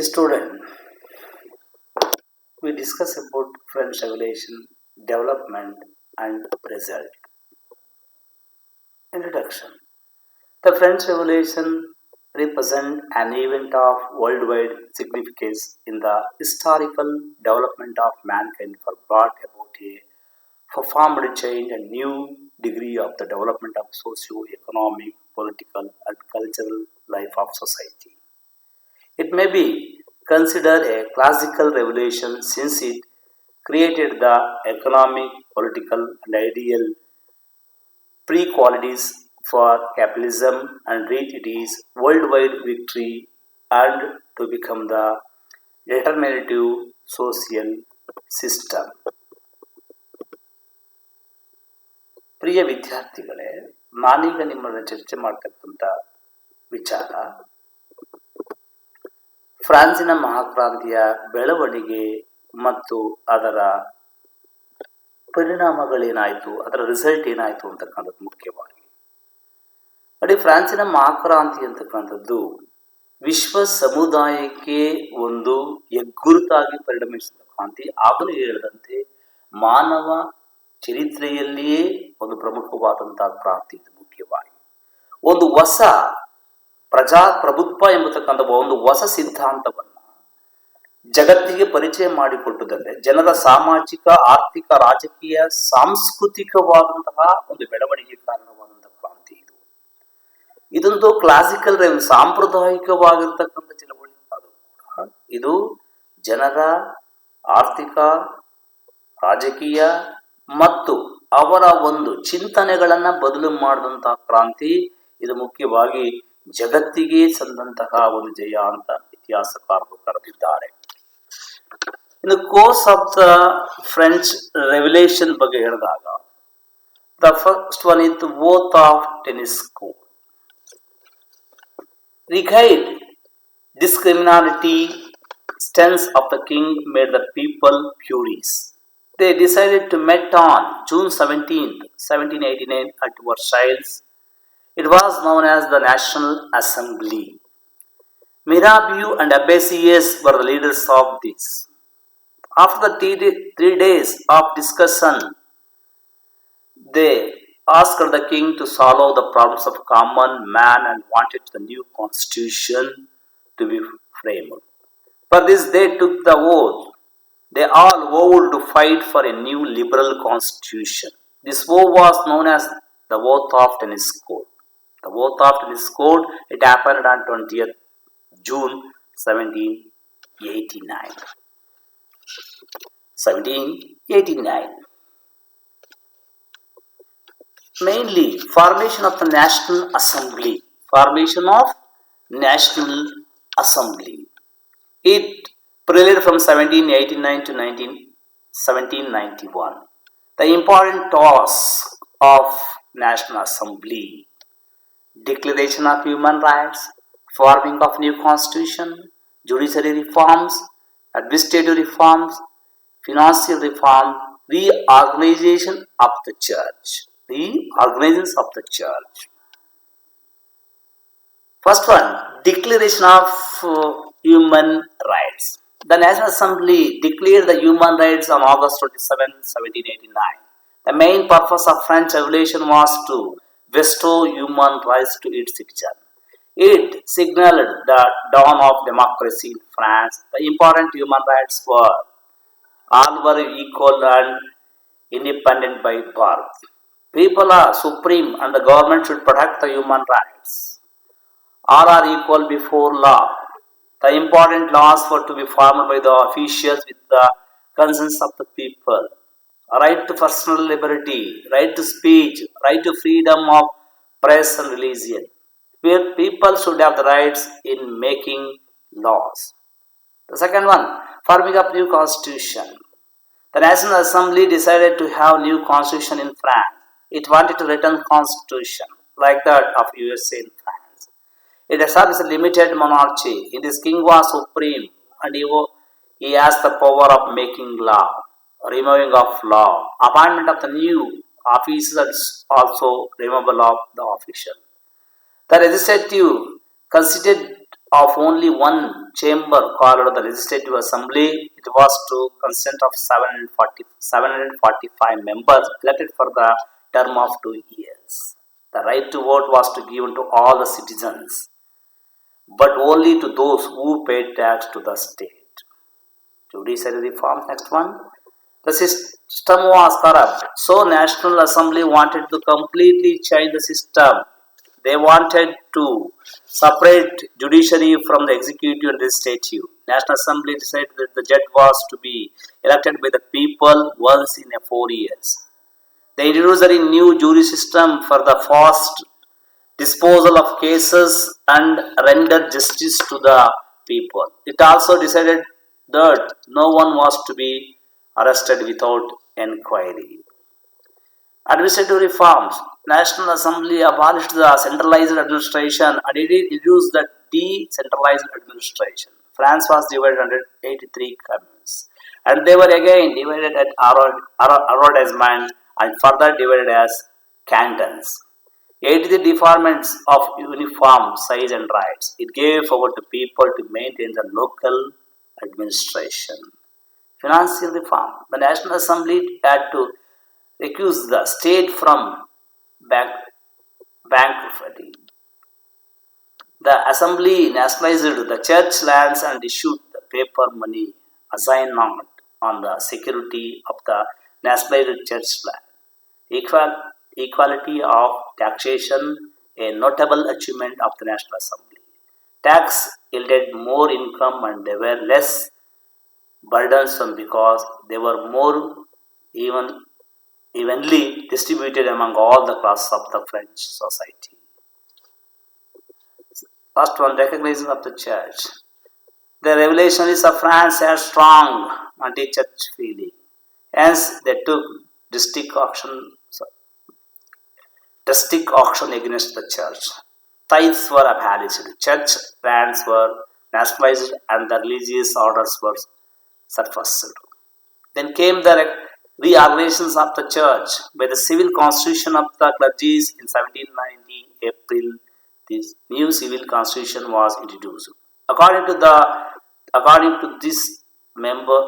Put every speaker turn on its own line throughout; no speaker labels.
Student, we discuss about French Revolution, development and result. Introduction. The French Revolution represents an event of worldwide significance in the historical development of mankind for brought about a profound change and new degree of the development of socio-economic, political and cultural life of society. It may be considered a classical revolution since it created the economic, political, and ideal pre-qualities for capitalism and reached its worldwide victory and to become the determinative social system. ಪ್ರಿಯ ವಿದ್ಯಾರ್ಥಿಗಳೇ, ನಾನೀಗ ನಿಮ್ಮನ್ನು ಚರ್ಚೆ ಮಾಡ್ತಕ್ಕಂಥ ವಿಚಾರ ಫ್ರಾನ್ಸಿನ ಮಹಾಕ್ರಾಂತಿಯ ಬೆಳವಣಿಗೆ ಮತ್ತು ಅದರ ಪರಿಣಾಮಗಳೇನಾಯಿತು, ಅದರ ರಿಸಲ್ಟ್ ಏನಾಯಿತು ಅಂತಕ್ಕಂಥದ್ದು ಮುಖ್ಯವಾಗಿ. ನೋಡಿ, ಫ್ರಾನ್ಸಿನ ಮಹಾಕ್ರಾಂತಿ ಅಂತಕ್ಕಂಥದ್ದು ವಿಶ್ವ ಸಮುದಾಯಕ್ಕೆ ಒಂದು ಹೆಗ್ಗುರುತಾಗಿ ಪರಿಣಮಿಸಿದ ಕ್ರಾಂತಿ. ಆಗಲೂ ಹೇಳಿದಂತೆ ಮಾನವ ಚರಿತ್ರೆಯಲ್ಲಿಯೇ ಒಂದು ಪ್ರಮುಖವಾದಂತಹ ಕ್ರಾಂತಿ ಇದು. ಮುಖ್ಯವಾಗಿ ಒಂದು ಹೊಸ ಪ್ರಜಾಪ್ರಭುತ್ವ ಎಂಬತಕ್ಕಂಥ ಒಂದು ಹೊಸ ಸಿದ್ಧಾಂತವನ್ನ ಜಗತ್ತಿಗೆ ಪರಿಚಯ ಮಾಡಿಕೊಟ್ಟುದಲ್ಲದೆ ಜನರ ಸಾಮಾಜಿಕ, ಆರ್ಥಿಕ, ರಾಜಕೀಯ, ಸಾಂಸ್ಕೃತಿಕವಾದಂತಹ ಒಂದು ಬೆಳವಣಿಗೆ ಕಾರಣವಾದಂತಹ ಕ್ರಾಂತಿ ಇದು. ಇದೊಂದು ಕ್ಲಾಸಿಕಲ್ ಸಾಂಪ್ರದಾಯಿಕವಾಗಿರ್ತಕ್ಕಂಥ ಚಳವಳಿ. ಅದು ಕೂಡ ಇದು ಜನರ ಆರ್ಥಿಕ, ರಾಜಕೀಯ ಮತ್ತು ಅವರ ಒಂದು ಚಿಂತನೆಗಳನ್ನ ಬದಲು ಮಾಡಿದಂತಹ ಕ್ರಾಂತಿ. ಇದು ಮುಖ್ಯವಾಗಿ ಜಗತ್ತಿಗೆ ಸಂದಂತಹ ಒಂದು ಜಯ ಅಂತ ಇತಿಹಾಸಕಾರರು ಕರೆದಿದ್ದಾರೆ. In the course of the French revolution ಬಗ್ಗೆ ಹೇಳಿದಾಗ, the first one is oath of tennis code. Rigid discriminatory stance of the king made the people furious. They decided to meet on June 17th, 1789 at Versailles. It was known as the National Assembly. Mirabeau and Abbesius were the leaders of this. After the 3 days of discussion, they asked the king to solve the problems of common man and wanted the new constitution to be framed. For this they took the oath. They all vowed to fight for a new liberal constitution. This oath was known as the Oath of Tennis Court. The Oath of Tennis Court, it happened on 20th June 1789. 1789. Mainly, formation of the National Assembly. Formation of National Assembly. It prevailed from 1789 to 1791. The important tasks of National Assembly: declaration of human rights, forming of new constitution, judiciary reforms, administrative reforms, financial reform, reorganization of the church. Reorganization of the church. First one, declaration of human rights. The National Assembly declared the human rights on August 27, 1789. The main purpose of French Revolution was to bestow human rights to its citizens. It signaled the dawn of democracy in France. The important human rights were all were equal and independent by birth. People are supreme and the government should protect the human rights. All are equal before law. The important laws were to be formed by the officials with the consent of the people. Right to personal liberty, right to speech, right to freedom of press and religion. Where people should have the rights in making laws. The second one, forming of new constitution. The National Assembly decided to have new constitution in France. It wanted to return constitution like that of USA in France. It established a limited monarchy. In this, king was supreme and he has the power of making law, removing of law, appointment of the new officers, also removal of the official. The legislative consisted of only one chamber called the Legislative Assembly. It was to consist of 745 members elected for the term of 2 years. The right to vote was to given to all the citizens, but only to those who paid tax to the state. Judiciary reforms, next one. The system was corrupt, so National Assembly wanted to completely change the system. They wanted to separate judiciary from the executive and legislative. National Assembly decided that the judge was to be elected by the people once in 4 years. They introduced a new jury system for the fast disposal of cases and render justice to the people. It also decided that no one was to be arrested without inquiry. Administrative reforms. National Assembly abolished the centralized administration and it introduced the decentralized administration. France was divided under 83 communes, and they were again divided at arrondissement and further divided as cantons. 83 departments of uniform size and rights. It gave power to people to maintain the local administration. Financial reform. The National Assembly had to recuse the state from bankruptcy. The Assembly nationalized the church lands and issued the paper money assignment on the security of the nationalized church land. Equality of taxation, a notable achievement of the National Assembly. Tax yielded more income and they were less burdensome because they were more evenly distributed among all the classes of the French society. First one, recognition of the church. The revolutionists of France had strong anti-church feeling. Hence, they took district auction against the church. Tithes were abolished, church lands were nationalized, and the religious orders were suppressed. Then came the reorganizations of the church by the civil constitution of the clergy in 1790 April. This new civil constitution was introduced. According to this, member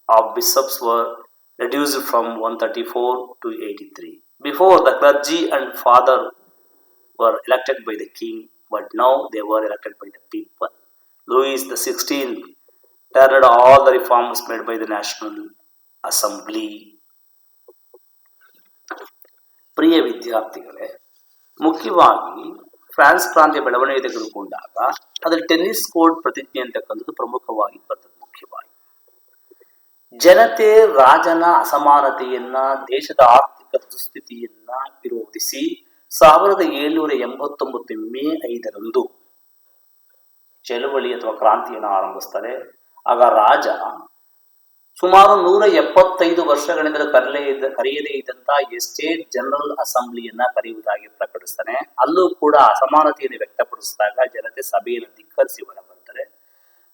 of bishops were reduced from 134 to 83. Before, the clergy and father were elected by the king, but now they were elected by the people. Louis XVI turned all the reforms made by the National Assembly. ಪ್ರಿಯ ವಿದ್ಯಾರ್ಥಿಗಳೇ, ಮುಖ್ಯವಾಗಿ France ಕ್ರಾಂತಿಯ ಬೆಳವಣಿಗೆ ತೆಗೆದುಕೊಂಡಾಗ ಅದರಲ್ಲಿ tennis court ಪ್ರತಿಜ್ಞೆ ಅಂತಕ್ಕಂಥದ್ದು ಪ್ರಮುಖವಾಗಿ ಬರ್ತದೆ. ಮುಖ್ಯವಾಗಿ ಜನತೆ ರಾಜನ ಅಸಮಾನತೆಯನ್ನ, ದೇಶದ ಆರ್ಥಿಕ ದುಸ್ಥಿತಿಯನ್ನ ವಿರೋಧಿಸಿ 1789 ಮೇ 5ರಂದು ಚಳುವಳಿ ಅಥವಾ ಕ್ರಾಂತಿಯನ್ನು ಆರಂಭಿಸ್ತಾರೆ. ಆಗ ರಾಜ ಸುಮಾರು 175 ವರ್ಷಗಳಿಂದ ಕರೆಯದೇ ಇದ್ದಂತಹ ಎಸ್ಟೇಟ್ ಜನರಲ್ ಅಸೆಂಬ್ಲಿಯನ್ನ ಕರೆಯುವುದಾಗಿ ಪ್ರಕಟಿಸ್ತಾನೆ. ಅಲ್ಲೂ ಕೂಡ ಅಸಮಾನತೆಯನ್ನು ವ್ಯಕ್ತಪಡಿಸಿದಾಗ ಜನತೆ ಸಭೆಯನ್ನು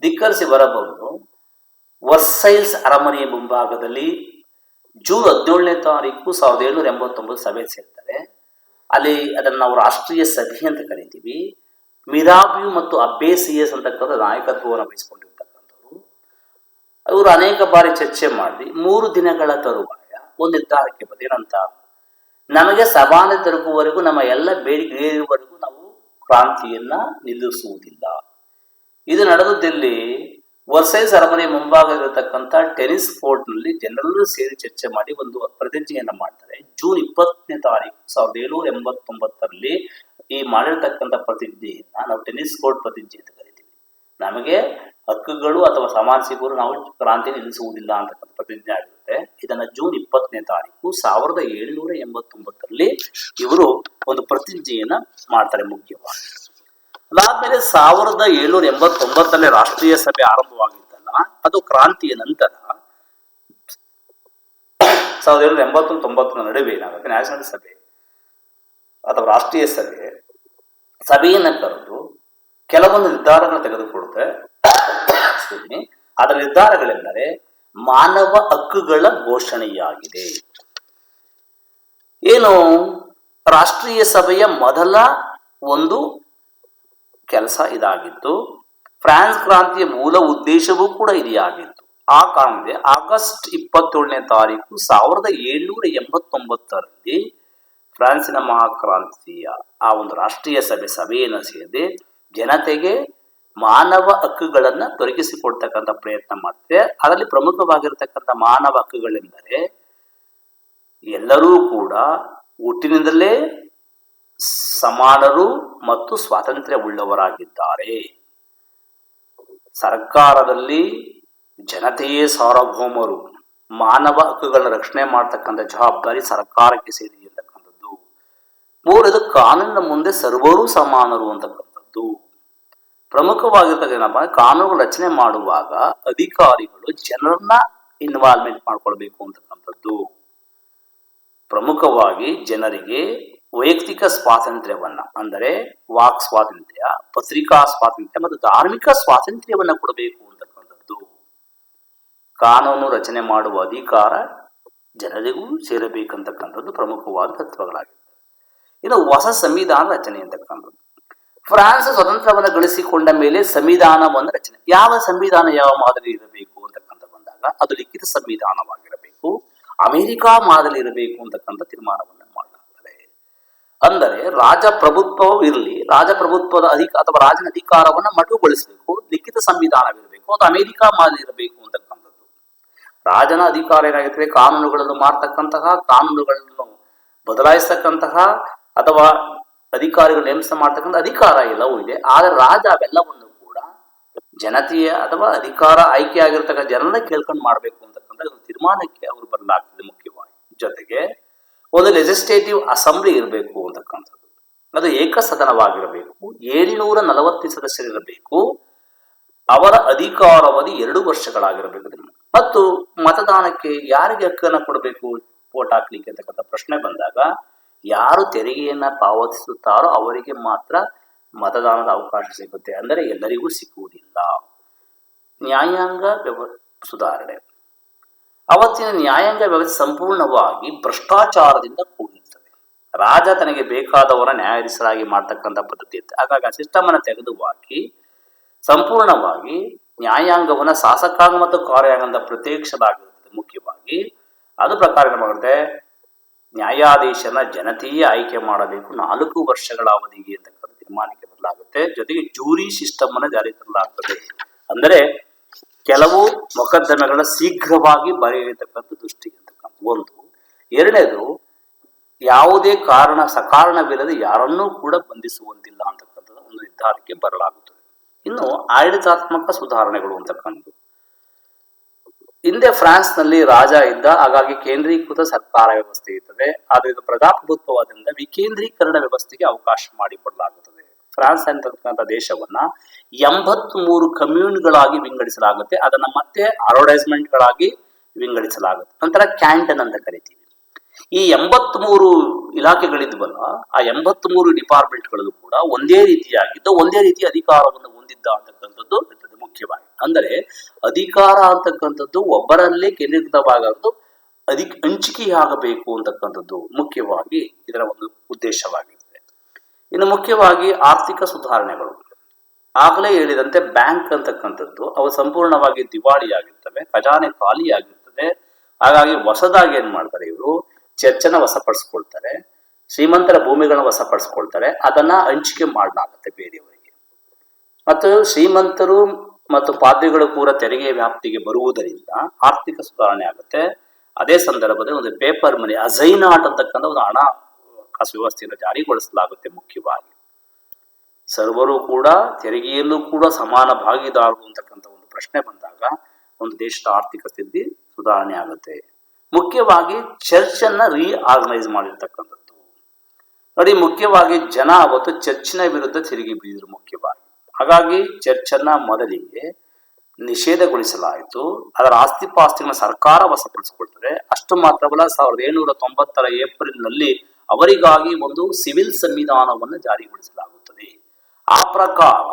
ಧಿಕ್ಕರಿಸಿ ಬರಬಹುದು. ವರ್ಸೈಲ್ಸ್ ಅರಮನೆಯ ಮುಂಭಾಗದಲ್ಲಿ ಜೂನ್ 17ನೇ ತಾರೀಕು 1789 ಸಭೆ ಸೇರ್ತಾರೆ. ಅಲ್ಲಿ ಅದನ್ನು ನಾವು ರಾಷ್ಟ್ರೀಯ ಸಭೆ ಅಂತ ಕರಿತೀವಿ. ಮಿರಾಬಿಯು ಮತ್ತು ಅಬ್ಬೇಸಿಯಸ್ ಅಂತಕ್ಕಂಥ ನಾಯಕತ್ವವನ್ನು ವಹಿಸಿಕೊಂಡಿರ್ತಕ್ಕಂಥವ್ರು. ಅವರು ಅನೇಕ ಬಾರಿ ಚರ್ಚೆ ಮಾಡಿ 3 ದಿನಗಳ ತರುವಾಯ ಒಂದು ನಿರ್ಧಾರಕ್ಕೆ ಬಂದ ಏನಂತ, ನಮಗೆ ಸಮಾನತೆ ದೊರಕುವವರೆಗೂ ನಮ್ಮ ಎಲ್ಲ ಬೇಡಿಕೆವರೆಗೂ ನಾವು ಕ್ರಾಂತಿಯನ್ನ ನಿಲ್ಲಿಸುವುದಿಲ್ಲ. ಇದು ನಡೆದದಲ್ಲಿ ವರ್ಸೈಲ್ಸ್ ಅರಮನೆ ಮುಂಭಾಗದಲ್ಲಿರತಕ್ಕಂಥ ಟೆನಿಸ್ ಕೋರ್ಟ್ ನಲ್ಲಿ ಜನರೆಲ್ಲರೂ ಸೇರಿ ಚರ್ಚೆ ಮಾಡಿ ಒಂದು ಪ್ರತಿಜ್ಞೆಯನ್ನ ಮಾಡ್ತಾರೆ. ಜೂನ್ 20ನೇ ತಾರೀಕು 1789ರಲ್ಲಿ ಈ ಮಾಡಿರ್ತಕ್ಕಂಥ ಪ್ರತಿಜ್ಞೆಯನ್ನ ನಾವು ಟೆನಿಸ್ ಕೋರ್ಟ್ ಪ್ರತಿಜ್ಞೆ ಅಂತ ಕರಿತೀವಿ. ನಮಗೆ ಹಕ್ಕುಗಳು ಅಥವಾ ಸಮಾನ ಸಿಗುವರು ನಾವು ಕ್ರಾಂತಿ ನಿಲ್ಲಿಸುವುದಿಲ್ಲ ಅಂತಕ್ಕಂಥ ಪ್ರತಿಜ್ಞೆ ಆಗಿರುತ್ತೆ. ಇದನ್ನ ಜೂನ್ 20ನೇ ತಾರೀಕು 1789ರಲ್ಲಿ ಇವರು ಒಂದು ಪ್ರತಿಜ್ಞೆಯನ್ನ ಮಾಡ್ತಾರೆ ಮುಖ್ಯವಾಗಿ. ಅದಾದ್ಮೇಲೆ 1789ರಲ್ಲಿ ರಾಷ್ಟ್ರೀಯ ಸಭೆ ಆರಂಭವಾಗಿದ್ದಲ್ಲ, ಅದು ಕ್ರಾಂತಿಯ ನಂತರ 1789 ನಡುವೆ ಏನಾಗುತ್ತೆ, ನ್ಯಾಷನಲ್ ಸಭೆ ಅಥವಾ ರಾಷ್ಟ್ರೀಯ ಸಭೆಯನ್ನ ಕರೆದು ಕೆಲವೊಂದು ನಿರ್ಧಾರಗಳನ್ನು ತೆಗೆದುಕೊಳ್ಳುತ್ತೆ. ಅದರ ನಿರ್ಧಾರಗಳೆಂದರೆ ಮಾನವ ಹಕ್ಕುಗಳ ಘೋಷಣೆಯಾಗಿದೆ. ಏನು ರಾಷ್ಟ್ರೀಯ ಸಭೆಯ ಮೊದಲ ಒಂದು ಕೆಲಸ ಇದಾಗಿತ್ತು. ಫ್ರಾನ್ಸ್ ಕ್ರಾಂತಿಯ ಮೂಲ ಉದ್ದೇಶವೂ ಕೂಡ ಇದೇ ಆಗಿತ್ತು. ಆ ಕಾರಣದಿಂದ ಆಗಸ್ಟ್ 27ನೇ ತಾರೀಕು 1789ರಲ್ಲಿ ಫ್ರಾನ್ಸಿನ ಮಹಾಕ್ರಾಂತಿಯ ಆ ಒಂದು ರಾಷ್ಟ್ರೀಯ ಸಭೆಯನ್ನು ಸೇರಿ ಜನತೆಗೆ ಮಾನವ ಹಕ್ಕುಗಳನ್ನ ದೊರಕಿಸಿಕೊಡ್ತಕ್ಕಂಥ ಪ್ರಯತ್ನ ಮಾಡ್ತಾರೆ. ಅದರಲ್ಲಿ ಪ್ರಮುಖವಾಗಿರ್ತಕ್ಕಂಥ ಮಾನವ ಹಕ್ಕುಗಳೆಂದರೆ ಎಲ್ಲರೂ ಕೂಡ ಹುಟ್ಟಿನಿಂದಲೇ ಸಮಾನರು ಮತ್ತು ಸ್ವಾತಂತ್ರ್ಯ ಉಳ್ಳವರಾಗಿದ್ದಾರೆ. ಸರ್ಕಾರದಲ್ಲಿ ಜನತೆಯೇ ಸಾರ್ವಭೌಮರು. ಮಾನವ ಹಕ್ಕುಗಳನ್ನ ರಕ್ಷಣೆ ಮಾಡತಕ್ಕಂಥ ಜವಾಬ್ದಾರಿ ಸರ್ಕಾರಕ್ಕೆ ಸೇರಿದೆ ಅಂತಕ್ಕಂಥದ್ದು. ಮೂರನೇದು ಕಾನೂನಿನ ಮುಂದೆ ಸರ್ವರೂ ಸಮಾನರು ಅಂತಕ್ಕಂಥದ್ದು. ಪ್ರಮುಖವಾಗಿರ್ತಕ್ಕಂಥ ಕಾನೂನು ರಚನೆ ಮಾಡುವಾಗ ಅಧಿಕಾರಿಗಳು ಜನರನ್ನ ಇನ್ವಾಲ್ವ್ಮೆಂಟ್ ಮಾಡ್ಕೊಳ್ಬೇಕು ಅಂತಕ್ಕಂಥದ್ದು. ಪ್ರಮುಖವಾಗಿ ಜನರಿಗೆ ವೈಯಕ್ತಿಕ ಸ್ವಾತಂತ್ರ್ಯವನ್ನ ಅಂದರೆ ವಾಕ್ ಸ್ವಾತಂತ್ರ್ಯ, ಪತ್ರಿಕಾ ಸ್ವಾತಂತ್ರ್ಯ ಮತ್ತು ಧಾರ್ಮಿಕ ಸ್ವಾತಂತ್ರ್ಯವನ್ನ ಕೊಡಬೇಕು ಅಂತಕ್ಕಂಥದ್ದು. ಕಾನೂನು ರಚನೆ ಮಾಡುವ ಅಧಿಕಾರ ಜನರಿಗೂ ಸೇರಬೇಕಂತಕ್ಕಂಥದ್ದು ಪ್ರಮುಖವಾದ ತತ್ವಗಳಾಗಿವೆ. ಇನ್ನು ಹೊಸ ಸಂವಿಧಾನ ರಚನೆ ಅಂತಕ್ಕಂಥದ್ದು. ಫ್ರಾನ್ಸ್ ಸ್ವತಂತ್ರವನ್ನು ಗಳಿಸಿಕೊಂಡ ಮೇಲೆ ಸಂವಿಧಾನವನ್ನು ರಚನೆ, ಯಾವ ಸಂವಿಧಾನ ಯಾವ ಮಾದರಿ ಇರಬೇಕು ಅಂತಕ್ಕಂಥ ಬಂದಾಗ ಅದು ಲಿಖಿತ ಸಂವಿಧಾನವಾಗಿರಬೇಕು, ಅಮೆರಿಕಾ ಮಾದರಿ ಇರಬೇಕು ಅಂತಕ್ಕಂಥ ತೀರ್ಮಾನವನ್ನು ಮಾಡಲಾಗ್ತದೆ. ಅಂದರೆ ರಾಜಪ್ರಭುತ್ವವು ಇರಲಿ, ರಾಜಪ್ರಭುತ್ವದ ಅಥವಾ ರಾಜನ ಅಧಿಕಾರವನ್ನು ಮಟುಗೊಳಿಸಬೇಕು, ಲಿಖಿತ ಸಂವಿಧಾನವಿರಬೇಕು, ಅದು ಅಮೆರಿಕಾ ಮಾದರಿ ಇರಬೇಕು ಅಂತಕ್ಕಂಥದ್ದು. ರಾಜನ ಅಧಿಕಾರ ಏನಾಗಿರ್ತದೆ, ಕಾನೂನುಗಳನ್ನು ಮಾಡ್ತಕ್ಕಂತಹ, ಕಾನೂನುಗಳನ್ನು ಬದಲಾಯಿಸ್ತಕ್ಕಂತಹ ಅಥವಾ ಅಧಿಕಾರಿಗಳು ನೇಮಕ ಮಾಡ್ತಕ್ಕಂಥ ಅಧಿಕಾರ ಎಲ್ಲವೂ ಇದೆ. ಆದರೆ ರಾಜ ಅವೆಲ್ಲವನ್ನು ಕೂಡ ಜನತೆಯ ಅಥವಾ ಅಧಿಕಾರ ಆಯ್ಕೆ ಆಗಿರ್ತಕ್ಕಂಥ ಜನರನ್ನ ಕೇಳ್ಕೊಂಡು ಮಾಡಬೇಕು ಅಂತಕ್ಕಂಥ ತೀರ್ಮಾನಕ್ಕೆ ಅವರು ಬರಲಾಗ್ತದೆ. ಮುಖ್ಯವಾಗಿ ಜೊತೆಗೆ ಒಂದು ಲೆಜಿಸ್ಲೇಟಿವ್ ಅಸೆಂಬ್ಲಿ ಇರಬೇಕು ಅಂತಕ್ಕಂಥದ್ದು. ಅದು ಏಕಸದನವಾಗಿರಬೇಕು, 740 ಸದಸ್ಯರಿರಬೇಕು, ಅವರ ಅಧಿಕಾರಾವಧಿ 2 ವರ್ಷಗಳಾಗಿರಬೇಕು ಮತ್ತು ಮತದಾನಕ್ಕೆ ಯಾರಿಗೆ ಹಕ್ಕನ್ನು ಕೊಡಬೇಕು ವೋಟ್ ಹಾಕ್ಲಿಕ್ಕೆ ಅಂತಕ್ಕಂಥ ಪ್ರಶ್ನೆ ಬಂದಾಗ ಯಾರು ತೆರಿಗೆಯನ್ನ ಪಾವತಿಸುತ್ತಾರೋ ಅವರಿಗೆ ಮಾತ್ರ ಮತದಾನದ ಅವಕಾಶ ಸಿಗುತ್ತೆ. ಅಂದರೆ ಎಲ್ಲರಿಗೂ ಸಿಕ್ಕುವುದಿಲ್ಲ. ನ್ಯಾಯಾಂಗ ಸುಧಾರಣೆ. ಅವತ್ತಿನ ನ್ಯಾಯಾಂಗ ವ್ಯವಸ್ಥೆ ಸಂಪೂರ್ಣವಾಗಿ ಭ್ರಷ್ಟಾಚಾರದಿಂದ ಕೂಡಿರ್ತದೆ. ರಾಜ ತನಗೆ ಬೇಕಾದವರ ನ್ಯಾಯಾಧೀಶರಾಗಿ ಮಾಡ್ತಕ್ಕಂಥ ಪದ್ಧತಿ ಇರುತ್ತೆ. ಹಾಗಾಗಿ ಆ ಸಿಸ್ಟಮ್ ಅನ್ನು ತೆಗೆದುಹಾಕಿ ಸಂಪೂರ್ಣವಾಗಿ ನ್ಯಾಯಾಂಗವನ್ನ ಶಾಸಕಾಂಗ ಮತ್ತು ಕಾರ್ಯಾಂಗದ ಪ್ರತ್ಯೇಕಿಸಲಾಗಿರುತ್ತದೆ. ಮುಖ್ಯವಾಗಿ ಅದು ಪ್ರಕಾರ ಏನಾಗುತ್ತೆ, ನ್ಯಾಯಾಧೀಶನ ಜನತೆಯೇ ಆಯ್ಕೆ ಮಾಡಬೇಕು 4 ವರ್ಷಗಳ ಅವಧಿಗೆ ಅಂತಕ್ಕಂಥ ತೀರ್ಮಾನಕ್ಕೆ ಬದಲಾಗುತ್ತೆ. ಜೊತೆಗೆ ಜೂರಿ ಸಿಸ್ಟಮ್ ಅನ್ನು ಜಾರಿ ತರಲಾಗ್ತದೆ. ಅಂದರೆ ಕೆಲವು ಮೊಕದ್ದಮೆಗಳ ಶೀಘ್ರವಾಗಿ ಬರೆಯತಕ್ಕಂಥ ದೃಷ್ಟಿ ಅಂತಕ್ಕಂಥ ಒಂದು. ಎರಡನೇದು, ಯಾವುದೇ ಸಕಾರಣವಿಲ್ಲದೆ ಯಾರನ್ನೂ ಕೂಡ ಬಂಧಿಸುವಂತಿಲ್ಲ ಅಂತಕ್ಕಂಥದ್ದು ಒಂದು ನಿರ್ಧಾರಕ್ಕೆ ಬರಲಾಗುತ್ತದೆ. ಇನ್ನು ಆಡಳಿತಾತ್ಮಕ ಸುಧಾರಣೆಗಳು ಅಂತಕ್ಕಂಥದ್ದು. ಹಿಂದೆ ಫ್ರಾನ್ಸ್ ನಲ್ಲಿ ರಾಜ ಇದ್ದ, ಹಾಗಾಗಿ ಕೇಂದ್ರೀಕೃತ ಸರ್ಕಾರ ವ್ಯವಸ್ಥೆ ಇರ್ತದೆ. ಆದರೆ ಇದು ಪ್ರಜಾಪ್ರಭುತ್ವವಾದಿಂದ ವಿಕೇಂದ್ರೀಕರಣ ವ್ಯವಸ್ಥೆಗೆ ಅವಕಾಶ ಮಾಡಿಕೊಡಲಾಗುತ್ತದೆ. ಫ್ರಾನ್ಸ್ ಅಂತಕ್ಕಂಥ ದೇಶವನ್ನ 83 ಕಮ್ಯೂನ್ಗಳಾಗಿ ವಿಂಗಡಿಸಲಾಗುತ್ತೆ. ಅದನ್ನ ಮತ್ತೆ ಅಡ್ವರ್ಟೈಸ್ಮೆಂಟ್ಗಳಾಗಿ ವಿಂಗಡಿಸಲಾಗುತ್ತೆ. ನಂತರ ಕ್ಯಾಂಟನ್ ಅಂತ ಕರಿತೀವಿ. ಈ 83 ಇಲಾಖೆಗಳಿದ್ವಲ್ಲ, ಆ 83 ಡಿಪಾರ್ಟ್ಮೆಂಟ್ಗಳು ಕೂಡ ಒಂದೇ ರೀತಿಯಾಗಿದ್ದು ಒಂದೇ ರೀತಿಯ ಅಧಿಕಾರವನ್ನು ಹೊಂದಿದ್ದ ಅಂತಕ್ಕಂಥದ್ದು ಇರ್ತದೆ. ಮುಖ್ಯವಾಗಿ ಅಂದರೆ ಅಧಿಕಾರ ಅಂತಕ್ಕಂಥದ್ದು ಒಬ್ಬರಲ್ಲೇ ಕೇಂದ್ರೀಕೃತವಾಗದು, ಹಂಚಿಕೆಯಾಗಬೇಕು ಅಂತಕ್ಕಂಥದ್ದು ಮುಖ್ಯವಾಗಿ ಇದರ ಒಂದು ಉದ್ದೇಶವಾಗಿರ್ತದೆ. ಇನ್ನು ಮುಖ್ಯವಾಗಿ ಆರ್ಥಿಕ ಸುಧಾರಣೆಗಳು. ಆಗಲೇ ಹೇಳಿದಂತೆ ಬ್ಯಾಂಕ್ ಅಂತಕ್ಕಂಥದ್ದು ಅವು ಸಂಪೂರ್ಣವಾಗಿ ದಿವಾಳಿಯಾಗಿರ್ತವೆ, ಖಜಾನೆ ಖಾಲಿಯಾಗಿರ್ತದೆ. ಹಾಗಾಗಿ ಹೊಸದಾಗಿ ಏನ್ ಮಾಡ್ತಾರೆ, ಇವರು ಚರ್ಚನ್ನ ವಶಪಡಿಸ್ಕೊಳ್ತಾರೆ, ಶ್ರೀಮಂತರ ಭೂಮಿಗಳನ್ನ ವಶಪಡಿಸ್ಕೊಳ್ತಾರೆ, ಅದನ್ನ ಹಂಚಿಕೆ ಮಾಡಲಾಗುತ್ತೆ ಬೇರೆಯವರಿಗೆ. ಮತ್ತು ಶ್ರೀಮಂತರು ಮತ್ತು ಪಾದ್ರಿಗಳು ಕೂಡ ತೆರಿಗೆ ವ್ಯಾಪ್ತಿಗೆ ಬರುವುದರಿಂದ ಆರ್ಥಿಕ ಸುಧಾರಣೆ ಆಗುತ್ತೆ. ಅದೇ ಸಂದರ್ಭದಲ್ಲಿ ಒಂದು ಪೇಪರ್ ಮನಿ, ಅಜೈನಾಟ್ ಅಂತಕ್ಕಂಥ ಒಂದು ಹಣಕಾಸು ವ್ಯವಸ್ಥೆಯನ್ನು ಜಾರಿಗೊಳಿಸಲಾಗುತ್ತೆ. ಮುಖ್ಯವಾಗಿ ಸರ್ವರು ಕೂಡ ತೆರಿಗೆಯಲ್ಲೂ ಕೂಡ ಸಮಾನ ಭಾಗಿದಾರರು ಅಂತಕ್ಕಂಥ ಒಂದು ಪ್ರಶ್ನೆ ಬಂದಾಗ ಒಂದು ದೇಶದ ಆರ್ಥಿಕ ಸ್ಥಿತಿ ಸುಧಾರಣೆ ಆಗುತ್ತೆ. ಮುಖ್ಯವಾಗಿ ಚರ್ಚ್ ಅನ್ನ ರೀಆರ್ಗನೈಸ್ ಮಾಡಿರ್ತಕ್ಕಂಥದ್ದು ನೋಡಿ. ಮುಖ್ಯವಾಗಿ ಜನ ಅವತ್ತು ಚರ್ಚಿನ ವಿರುದ್ಧ ತಿರುಗಿ ಬಿದ್ದರು ಮುಖ್ಯವಾಗಿ. ಹಾಗಾಗಿ ಚರ್ಚನ್ನ ಮೊದಲಿಗೆ ನಿಷೇಧಗೊಳಿಸಲಾಯಿತು. ಅದರ ಆಸ್ತಿಪಾಸ್ತಿಗಳನ್ನ ಸರ್ಕಾರ ವಶಪಡಿಸಿಕೊಳ್ತದೆ. ಅಷ್ಟು ಮಾತ್ರವಲ್ಲ, 1790 ಏಪ್ರಿಲ್ ನಲ್ಲಿ ಅವರಿಗಾಗಿ ಒಂದು ಸಿವಿಲ್ ಸಂವಿಧಾನವನ್ನು ಜಾರಿಗೊಳಿಸಲಾಗುತ್ತದೆ. ಆ ಪ್ರಕಾರ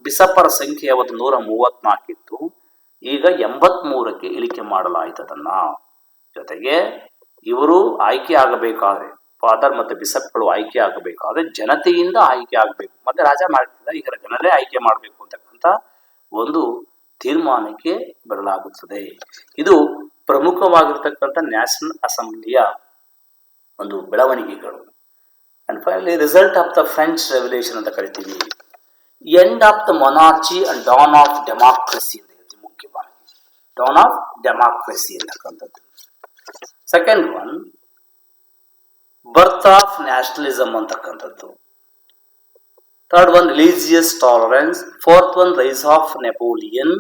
ಬಿಷಪರ ಸಂಖ್ಯೆ ಅವತ್ತು 134 ಇತ್ತು, ಈಗ 83ಕ್ಕೆ ಇಳಿಕೆ ಮಾಡಲಾಯಿತು ಅದನ್ನ. ಜೊತೆಗೆ ಇವರು ಆಯ್ಕೆ ಆಗಬೇಕಾದ್ರೆ ಫಾದರ್ ಮತ್ತು ಬಿಷಪ್ಗಳು ಆಯ್ಕೆ ಆಗಬೇಕು, ಆದರೆ ಜನತೆಯಿಂದ ಆಯ್ಕೆ ಆಗಬೇಕು. ಮತ್ತೆ ರಾಜ ಮಾಡ್ತಿದ್ದ, ಈಗ ಜನರೇ ಆಯ್ಕೆ ಮಾಡಬೇಕು ಅಂತಕ್ಕಂಥ ಒಂದು ತೀರ್ಮಾನಕ್ಕೆ ಬರಲಾಗುತ್ತದೆ. ಇದು ಪ್ರಮುಖವಾಗಿರ್ತಕ್ಕಂಥ ನ್ಯಾಷನಲ್ ಅಸೆಂಬ್ಲಿಯ ಒಂದು ಬೆಳವಣಿಗೆಗಳು. And finally result of the French revolution ಅಂತ ಕರಿತೀವಿ. End of the monarchy and dawn of democracy ಅಂತ ಹೇಳ್ತೀವಿ. ಮುಖ್ಯವಾಗಿ ಡಾನ್ ಆಫ್ ಡೆಮಾಕ್ರಸಿ ಅಂತಕ್ಕಂಥದ್ದು. Second one birth of nationalism ಅಂತಕ್ಕಂಥದ್ದು. Third one religious tolerance. Fourth one rise of Napoleon.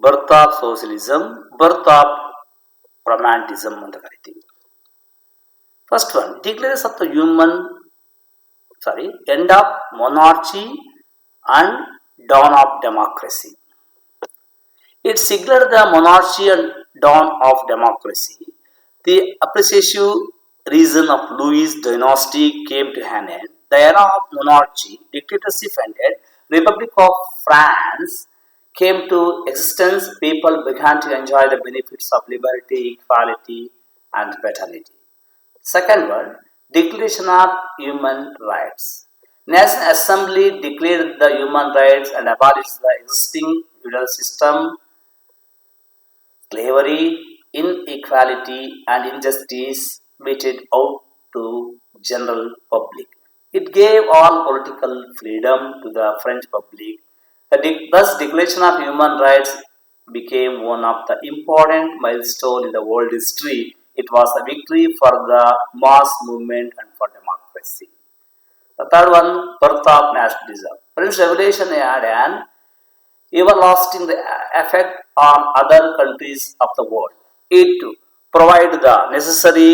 Birth of socialism, birth of romanticism ಅಂತ ಕರಿತೀವಿ. First one declares of the end of monarchy and dawn of democracy. It signaled the monarchy and dawn of democracy. The appreciative reason of Louis dynasty came to an end. The era of monarchy, dictatorship ended. Republic of France came to existence. People began to enjoy the benefits of liberty, equality, and fraternity. Second one, Declaration of Human Rights. National Assembly declared the human rights and abolished the existing feudal system. Slavery, inequality, and injustice meted out to general public. It gave all political freedom to the French public. Thus, Declaration of Human Rights became one of the important milestones in the world history. It was a victory for the mass movement and for democracy. The third one, birth of nationalism. French Revolution had an everlasting effect on other countries of the world. It provided the necessary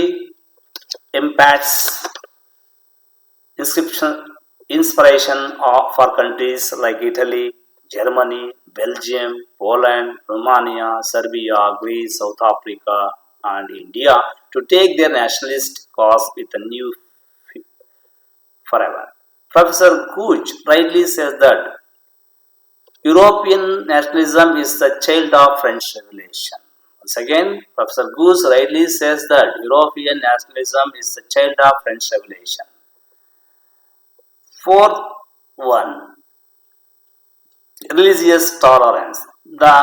impacts, inspiration for countries like Italy, Germany, Belgium, Poland, Romania, Serbia, Greece, South Africa, and India to take their nationalist cause with a new forever. Professor Gooch rightly says that European nationalism is the child of French Revolution. Once again, Professor Gooch rightly says that European nationalism is the child of French Revolution. Fourth one, religious tolerance. The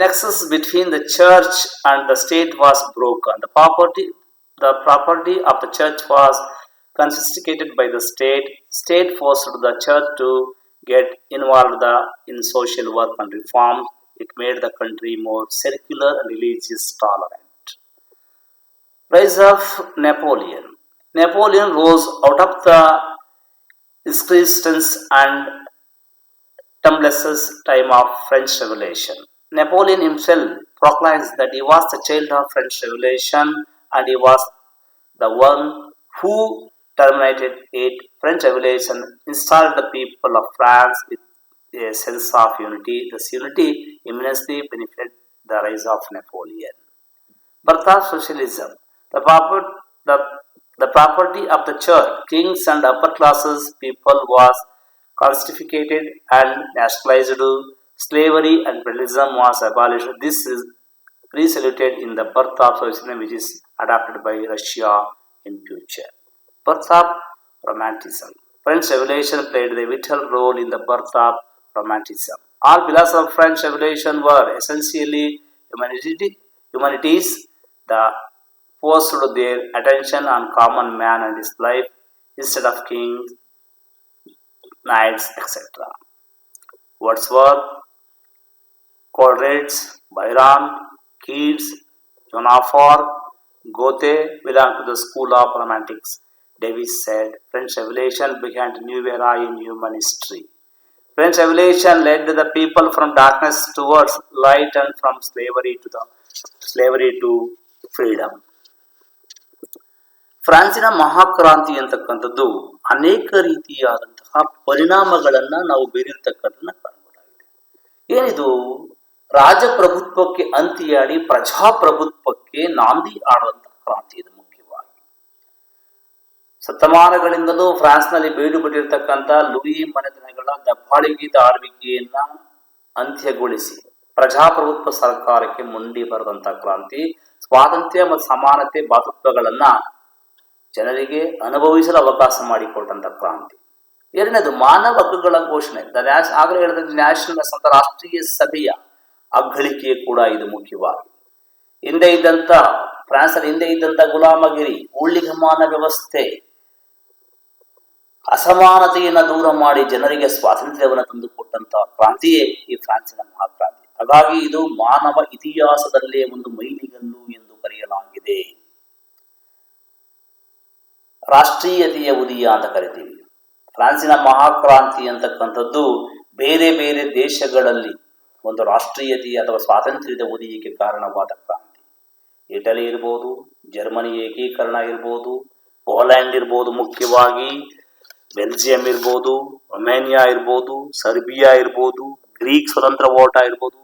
nexus between the church and the state was broken. The property of the church was confiscated by the state. State forced the church to get involved in social work and reform. It made the country more secular and religious tolerant. Rise of Napoleon. Napoleon rose out of the insistence and tumultuous time of French Revolution. Napoleon himself proclaims that he was the child of French Revolution and he was the one who terminated it. French Revolution installed the people of France with a sense of unity. This unity immensely benefited the rise of Napoleon. Birth of socialism. The property of the church, kings and upper classes people was confiscated and nationalized. Slavery and feudalism was abolished. This resulted in the birth of socialism, which is adopted by Russia in future. Birth of Romanticism. French Revolution played a vital role in the birth of Romanticism. All pillars of French Revolution were essentially humanities. The forced their attention on common man and his life instead of kings, knights, etc. Wordsworth, Coleridge, Byron, Keats, Joan of Arc, Goethe belonged to the school of Romantics. Davies said, French Revolution began a new era in human history. French Revolution led the people from darkness towards light and from slavery to freedom. ಫ್ರಾನ್ಸಿನ ಮಹಾಕ್ರಾಂತಿ ಅಂತಕ್ಕಂಥದ್ದು ಅನೇಕ ರೀತಿಯಾದಂತಹ ಪರಿಣಾಮಗಳನ್ನ ನಾವು ಬೀರಿರ್ತಕ್ಕಂಥದ್ದನ್ನ ಕಾಣಬಹುದಾಗಿದೆ. ಏನಿದು? ರಾಜಪ್ರಭುತ್ವಕ್ಕೆ ಅಂತಿಯಾಡಿ ಪ್ರಜಾಪ್ರಭುತ್ವಕ್ಕೆ ನಾಂದಿ ಆಡುವಂತಹ ಕ್ರಾಂತಿ ಇದು. ಮುಖ್ಯವಾಗಿ ಶತಮಾನಗಳಿಂದಲೂ ಫ್ರಾನ್ಸ್ನಲ್ಲಿ ಬೀಡುಬಿಟ್ಟಿರ್ತಕ್ಕಂಥ ಲೂಯಿ ಮನೆತನಗಳ ದಬ್ಬಾಳಿಕೆದ ಆಳ್ವಿಕೆಯನ್ನ ಅಂತ್ಯಗೊಳಿಸಿ ಪ್ರಜಾಪ್ರಭುತ್ವ ಸರ್ಕಾರಕ್ಕೆ ಮುಂದೆ ಬರೆದಂತಹ ಕ್ರಾಂತಿ, ಸ್ವಾತಂತ್ರ್ಯ ಮತ್ತು ಸಮಾನತೆ ಭಾತೃತ್ವಗಳನ್ನ ಜನರಿಗೆ ಅನುಭವಿಸಲು ಅವಕಾಶ ಮಾಡಿಕೊಟ್ಟಂತ ಕ್ರಾಂತಿ. ಎರಡನೇದು ಮಾನವ ಹಕ್ಕುಗಳ ಘೋಷಣೆ, ಆಗಲೇ ಹೇಳಿದ ನ್ಯಾಷನಲ್ ಅಂತ ರಾಷ್ಟ್ರೀಯ ಸಭೆಯ ಅಗ್ಗಳಿಕೆ ಕೂಡ ಇದು ಮುಖ್ಯವಾಗಿ. ಫ್ರಾನ್ಸ್ ಅಲ್ಲಿ ಹಿಂದೆ ಇದ್ದಂತ ಗುಲಾಮಗಿರಿ, ಊಳಿಗಮಾನ ವ್ಯವಸ್ಥೆ, ಅಸಮಾನತೆಯನ್ನ ದೂರ ಮಾಡಿ ಜನರಿಗೆ ಸ್ವಾತಂತ್ರ್ಯವನ್ನು ತಂದುಕೊಟ್ಟಂತಹ ಕ್ರಾಂತಿಯೇ ಈ ಫ್ರಾನ್ಸಿನ ಮಹಾಕ್ರಾಂತಿ. ಹಾಗಾಗಿ ಇದು ಮಾನವ ಇತಿಹಾಸದಲ್ಲೇ ಒಂದು ಮೈಲಿಗಲ್ಲು ಎಂದು ಕರೆಯಲಾಗಿದೆ. ರಾಷ್ಟ್ರೀಯತೆಯ ಉದಯ ಅಂತ ಕರಿತೀವಿ. ಫ್ರಾನ್ಸಿನ ಮಹಾಕ್ರಾಂತಿ ಅಂತಕ್ಕಂಥದ್ದು ಬೇರೆ ಬೇರೆ ದೇಶಗಳಲ್ಲಿ ಒಂದು ರಾಷ್ಟ್ರೀಯತೆ ಅಥವಾ ಸ್ವಾತಂತ್ರ್ಯದ ಉದಯಕ್ಕೆ ಕಾರಣವಾದ ಕ್ರಾಂತಿ. ಇಟಲಿ ಇರ್ಬೋದು, ಜರ್ಮನಿ ಏಕೀಕರಣ ಇರ್ಬೋದು, ಪೋಲ್ಯಾಂಡ್ ಇರ್ಬೋದು, ಮುಖ್ಯವಾಗಿ ಬೆಲ್ಜಿಯಂ ಇರ್ಬೋದು, ರೊಮೇನಿಯಾ ಇರ್ಬೋದು, ಸರ್ಬಿಯಾ ಇರ್ಬೋದು, ಗ್ರೀಕ್ ಸ್ವತಂತ್ರ ಹೋರಾಟ ಇರ್ಬೋದು,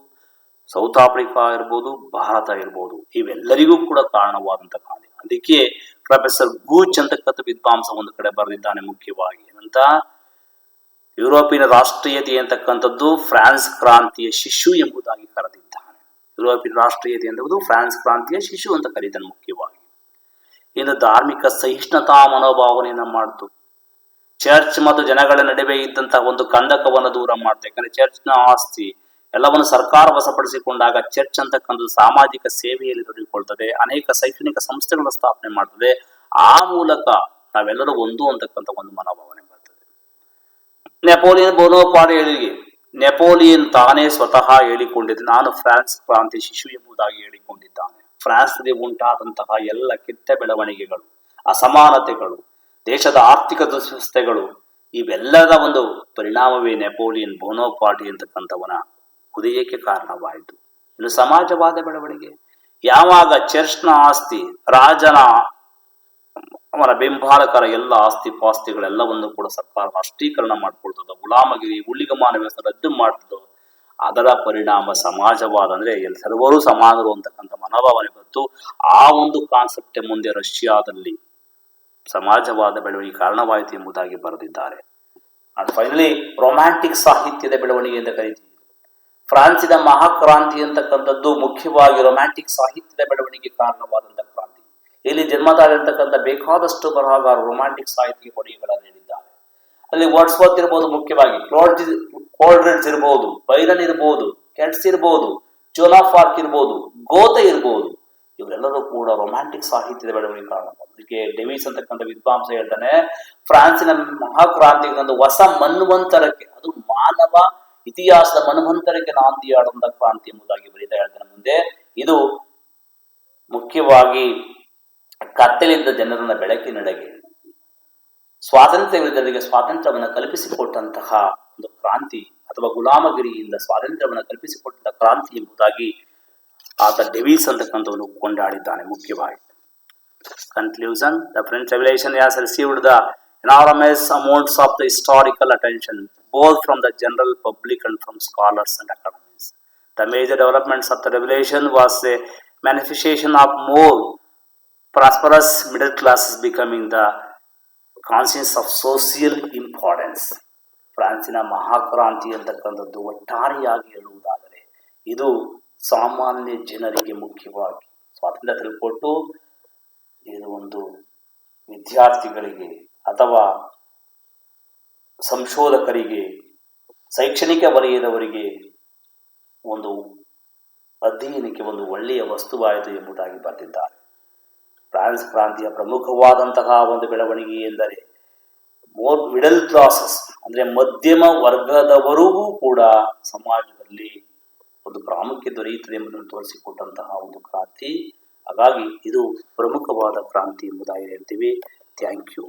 ಸೌತ್ ಆಫ್ರಿಕಾ ಇರ್ಬೋದು, ಭಾರತ ಇರ್ಬೋದು, ಇವೆಲ್ಲರಿಗೂ ಕೂಡ ಕಾರಣವಾದಂತ ಕ್ರಾಂತಿ. ಅದಕ್ಕೆ ಪ್ರೊಫೆಸರ್ ಗೂಚ್ ಅಂತಕ್ಕಂಥ ವಿದ್ವಾಂಸ ಒಂದು ಕಡೆ ಬರೆದಿದ್ದಾನೆ ಮುಖ್ಯವಾಗಿ ಏನಂತ, ಯುರೋಪಿನ ರಾಷ್ಟ್ರೀಯತೆ ಅಂತಕ್ಕಂಥದ್ದು ಫ್ರಾನ್ಸ್ ಕ್ರಾಂತಿಯ ಶಿಶು ಎಂಬುದಾಗಿ ಕರೆದಿದ್ದಾನೆ. ಯುರೋಪಿನ ರಾಷ್ಟ್ರೀಯತೆ ಎಂಬುದು ಫ್ರಾನ್ಸ್ ಕ್ರಾಂತಿಯ ಶಿಶು ಅಂತ ಕರೀತಾನೆ ಮುಖ್ಯವಾಗಿ. ಇನ್ನು ಧಾರ್ಮಿಕ ಸಹಿಷ್ಣುತಾ ಮನೋಭಾವನೆಯನ್ನ ಮಾಡ್ತು. ಚರ್ಚ್ ಮತ್ತು ಜನಗಳ ನಡುವೆ ಇದ್ದಂತಹ ಒಂದು ಕಂದಕವನ್ನು ದೂರ ಮಾಡ್ತು. ಯಾಕಂದ್ರೆ ಚರ್ಚ್ನ ಆಸ್ತಿ ಎಲ್ಲವನ್ನು ಸರ್ಕಾರ ವಶಪಡಿಸಿಕೊಂಡಾಗ ಚರ್ಚ್ ಅಂತಕ್ಕಂಥದ್ದು ಸಾಮಾಜಿಕ ಸೇವೆಯಲ್ಲಿ ತೊಡಗಿಕೊಳ್ತದೆ, ಅನೇಕ ಶೈಕ್ಷಣಿಕ ಸಂಸ್ಥೆಗಳನ್ನು ಸ್ಥಾಪನೆ ಮಾಡ್ತದೆ. ಆ ಮೂಲಕ ನಾವೆಲ್ಲರೂ ಒಂದು ಅಂತಕ್ಕಂಥ ಒಂದು ಮನೋಭಾವನೆ ಬರ್ತದೆ. ನೆಪೋಲಿಯನ್ ಬೋನೋಪಾರ್ಟ್ ನೆಪೋಲಿಯನ್ ತಾನೇ ಸ್ವತಃ ಹೇಳಿಕೊಂಡಿದ್ದ, ನಾನು ಫ್ರಾನ್ಸ್ ಕ್ರಾಂತಿ ಶಿಶು ಎಂಬುದಾಗಿ ಹೇಳಿಕೊಂಡಿದ್ದಾನೆ. ಫ್ರಾನ್ಸ್ನಲ್ಲಿ ಉಂಟಾದಂತಹ ಎಲ್ಲ ಕೆಟ್ಟ ಬೆಳವಣಿಗೆಗಳು, ಅಸಮಾನತೆಗಳು, ದೇಶದ ಆರ್ಥಿಕ ದುಸ್ಥಿತಿಗಳು, ಇವೆಲ್ಲದ ಒಂದು ಪರಿಣಾಮವೇ ನೆಪೋಲಿಯನ್ ಬೋನೋಪಾರ್ಟ್ ಅಂತಕ್ಕಂಥವನ ಉದಯಕ್ಕೆ ಕಾರಣವಾಯಿತು. ಇನ್ನು ಸಮಾಜವಾದ ಬೆಳವಣಿಗೆ, ಯಾವಾಗ ಚರ್ಚ್ನ ಆಸ್ತಿ, ರಾಜನ ಅವನ ಬೆಂಬಾಲಕರ ಎಲ್ಲ ಆಸ್ತಿ ಪಾಸ್ತಿಗಳೆಲ್ಲವನ್ನು ಕೂಡ ಸರ್ಕಾರ ರಾಷ್ಟ್ರೀಕರಣ ಮಾಡ್ಕೊಳ್ತದೋ, ಗುಲಾಮಗಿರಿ ಊಳಿಗಮಾನ ವ್ಯವಸ್ಥೆ ರದ್ದು ಮಾಡ್ತದೋ, ಅದರ ಪರಿಣಾಮ ಸಮಾಜವಾದ ಅಂದ್ರೆ ಸರ್ವರೂ ಸಮಾನರು ಅಂತಕ್ಕಂಥ ಮನೋಭಾವನೆ ಬಂತು. ಆ ಒಂದು ಕಾನ್ಸೆಪ್ಟ್ ಮುಂದೆ ರಷ್ಯಾದಲ್ಲಿ ಸಮಾಜವಾದ ಬೆಳವಣಿಗೆ ಕಾರಣವಾಯಿತು ಎಂಬುದಾಗಿ ಬರೆದಿದ್ದಾರೆ. ಅಂಡ್ ಫೈನಲಿ ರೊಮ್ಯಾಂಟಿಕ್ ಸಾಹಿತ್ಯದ ಬೆಳವಣಿಗೆ ಅಂತ ಕರೀತೀವಿ. ಫ್ರಾನ್ಸಿನ ಮಹಾಕ್ರಾಂತಿ ಅಂತಕ್ಕಂಥದ್ದು ಮುಖ್ಯವಾಗಿ ರೊಮ್ಯಾಂಟಿಕ್ ಸಾಹಿತ್ಯದ ಬೆಳವಣಿಗೆ ಕಾರಣವಾದಂತಹ ಕ್ರಾಂತಿ. ಇಲ್ಲಿ ಜನ್ಮ ತಾಳಿರ್ತಕ್ಕಂಥ ಬೇಕಾದಷ್ಟು ಬರಹಗಾರರು ರೊಮ್ಯಾಂಟಿಕ್ ಸಾಹಿತ್ಯ ಕೊಡುಗೆಗಳನ್ನು ನೀಡಿದ್ದಾರೆ. ಅಲ್ಲಿ ವರ್ಡ್ಸ್ವರ್ತ್ ಇರ್ಬೋದು, ಮುಖ್ಯವಾಗಿ ಕೋಲ್ಡ್ರಿಡ್ಜ್ ಇರ್ಬೋದು, ಬೈರನ್ ಇರ್ಬೋದು, ಕೆಟ್ಸ್ ಇರ್ಬೋದು, ಜೋನ್ ಆಫ್ ಆರ್ಕ್ ಇರ್ಬೋದು, ಗೋತೆ ಇರ್ಬೋದು, ಇವರೆಲ್ಲರೂ ಕೂಡ ರೊಮ್ಯಾಂಟಿಕ್ ಸಾಹಿತ್ಯದ ಬೆಳವಣಿಗೆ ಕಾರಣ. ಅದಕ್ಕೆ ಡೆವಿಸ್ ಅಂತಕ್ಕಂಥ ವಿದ್ವಾಂಸ ಹೇಳ್ತಾನೆ, ಫ್ರಾನ್ಸಿನ ಮಹಾಕ್ರಾಂತಿ ಒಂದು ಹೊಸ ಮನ್ವಂತರಕ್ಕೆ, ಅದು ಮಾನವ ಇತಿಹಾಸದ ಮನ್ವಂತರಕ್ಕೆ ನಾಂದಿಯಾದಂತಹ ಕ್ರಾಂತಿ ಎಂಬುದಾಗಿ ಬರೀತಾ ಹೇಳ್ತಾನೆ ಮುಂದೆ. ಇದು ಮುಖ್ಯವಾಗಿ ಕತ್ತಲಿದ್ದ ಜನರನ್ನ ಬೆಳಕಿನೆಡೆಗೆ, ಸ್ವಾತಂತ್ರ್ಯವಿದ್ದವರಿಗೆ ಸ್ವಾತಂತ್ರ್ಯವನ್ನು ಕಲ್ಪಿಸಿಕೊಟ್ಟಂತಹ ಒಂದು ಕ್ರಾಂತಿ, ಅಥವಾ ಗುಲಾಮಗಿರಿಯಿಂದ ಸ್ವಾತಂತ್ರ್ಯವನ್ನು ಕಲ್ಪಿಸಿಕೊಟ್ಟಂತಹ ಕ್ರಾಂತಿ ಎಂಬುದಾಗಿ ಆತ ಡೆವಿಸ್ ಅಂತಕ್ಕಂಥವನು ಕೊಂಡಾಡಿದ್ದಾನೆ ಮುಖ್ಯವಾಗಿ. Conclusion: The French Revolution has received the enormous amounts of the historical attention, both from the general public and from scholars and academics. The major developments of the revolution was a manifestation of more prosperous middle classes becoming the conscience of social importance. ಫ್ರಾನ್ಸಿನ ಮಹಾಕ್ರಾಂತಿ ಅಂತಕ್ಕಂಥದ್ದು ಒಟ್ಟಾರೆಯಾಗಿ ಹೇಳುವುದಾದರೆ ಇದು ಸಾಮಾನ್ಯ ಜನರಿಗೆ ಮುಖ್ಯವಾಗಿ ಸ್ವಾತಂತ್ರ್ಯ ತಿಳ್ಕೊಟ್ಟು, ಇದು ಒಂದು ವಿದ್ಯಾರ್ಥಿಗಳಿಗೆ ಅಥವಾ ಸಂಶೋಧಕರಿಗೆ, ಶೈಕ್ಷಣಿಕ ವಲಯದವರಿಗೆ ಒಂದು ಅಧ್ಯಯನಕ್ಕೆ ಒಂದು ಒಳ್ಳೆಯ ವಸ್ತುವಾಯಿತು ಎಂಬುದಾಗಿ ಬರೆದಿದ್ದಾರೆ. ಫ್ರಾನ್ಸ್ ಕ್ರಾಂತಿಯ ಪ್ರಮುಖವಾದಂತಹ ಒಂದು ಬೆಳವಣಿಗೆ ಎಂದರೆ ಮಿಡಲ್ ಕ್ಲಾಸಸ್ ಅಂದ್ರೆ ಮಧ್ಯಮ ವರ್ಗದವರಿಗೂ ಕೂಡ ಸಮಾಜದಲ್ಲಿ ಒಂದು ಪ್ರಾಮುಖ್ಯ ದೊರೆಯುತ್ತದೆ ಎಂಬುದನ್ನು ತೋರಿಸಿಕೊಟ್ಟಂತಹ ಒಂದು ಕ್ರಾಂತಿ. ಹಾಗಾಗಿ ಇದು ಪ್ರಮುಖವಾದ ಕ್ರಾಂತಿ ಎಂಬುದಾಗಿ ಹೇಳ್ತೀವಿ. Thank you.